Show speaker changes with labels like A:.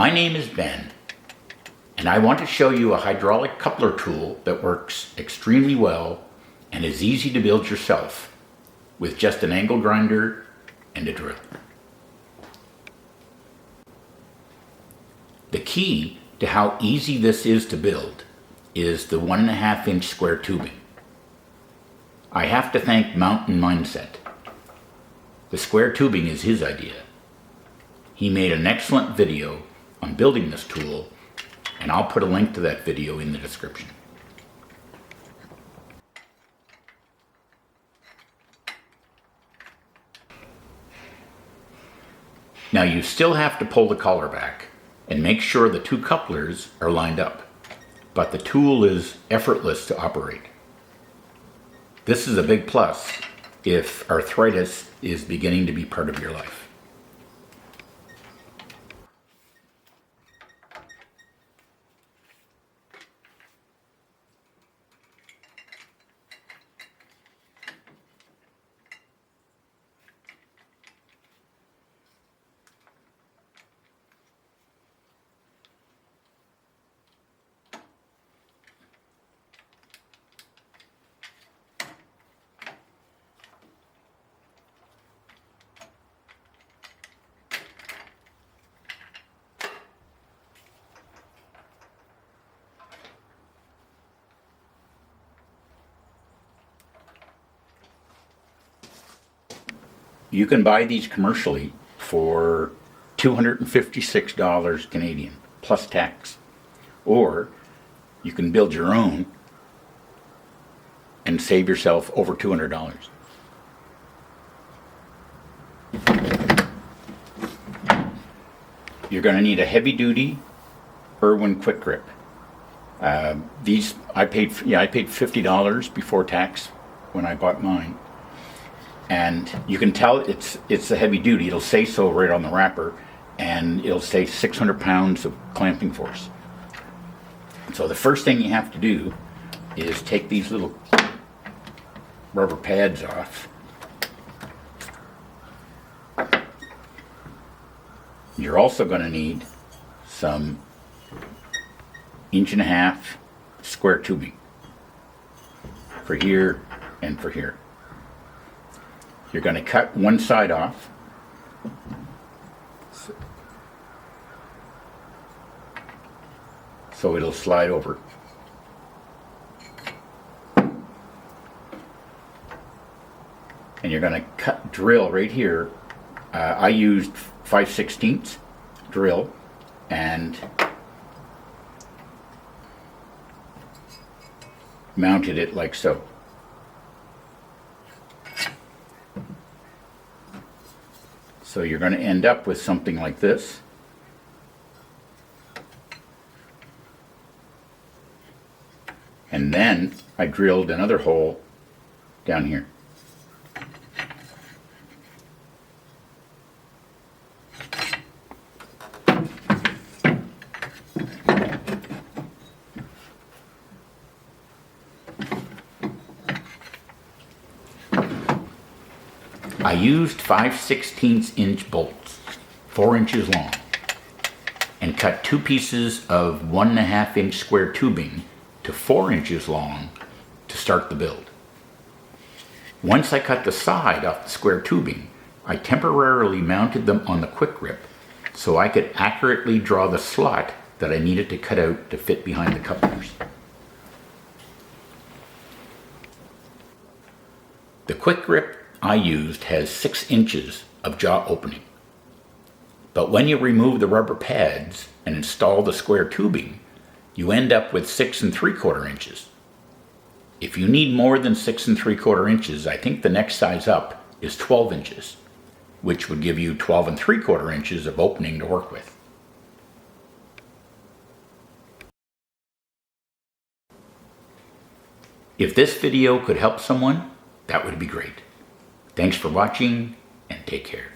A: My name is Ben, and I want to show you a hydraulic coupler tool that works extremely well and is easy to build yourself with just an angle grinder and a drill. The key to how easy this is to build is the 1.5 inch square tubing. I have to thank Mountain Mindset. The square tubing is his idea. He made an excellent video on building this tool, and I'll put a link to that video in the description. Now you still have to pull the collar back and make sure the two couplers are lined up, but the tool is effortless to operate. This is a big plus if arthritis is beginning to be part of your life. You can buy these commercially for $256 Canadian plus tax, or you can build your own and save yourself over $200. You're going to need a heavy-duty Irwin quick grip. These I paid $50 before tax when I bought mine. And you can tell it's a heavy duty. It'll say so right on the wrapper, and it'll say 600 pounds of clamping force. So the first thing you have to do is take these little rubber pads off. You're also going to need some 1.5 inch square tubing for here and for here. You're going to cut one side off. So it'll slide over. And you're going to drill right here. I used 5/16 drill and mounted it like so. So you're going to end up with something like this. And then I drilled another hole down here. I used 5/16 inch bolts, 4 inches long, and cut 2 pieces of 1.5 inch square tubing to 4 inches long to start the build. Once I cut the side off the square tubing, I temporarily mounted them on the quick grip so I could accurately draw the slot that I needed to cut out to fit behind the couplers. The quick grip I used has 6 inches of jaw opening. But when you remove the rubber pads and install the square tubing, you end up with 6 3/4 inches. If you need more than 6 3/4 inches, I think the next size up is 12 inches, which would give you 12 3/4 inches of opening to work with. If this video could help someone, that would be great. Thanks for watching, and take care.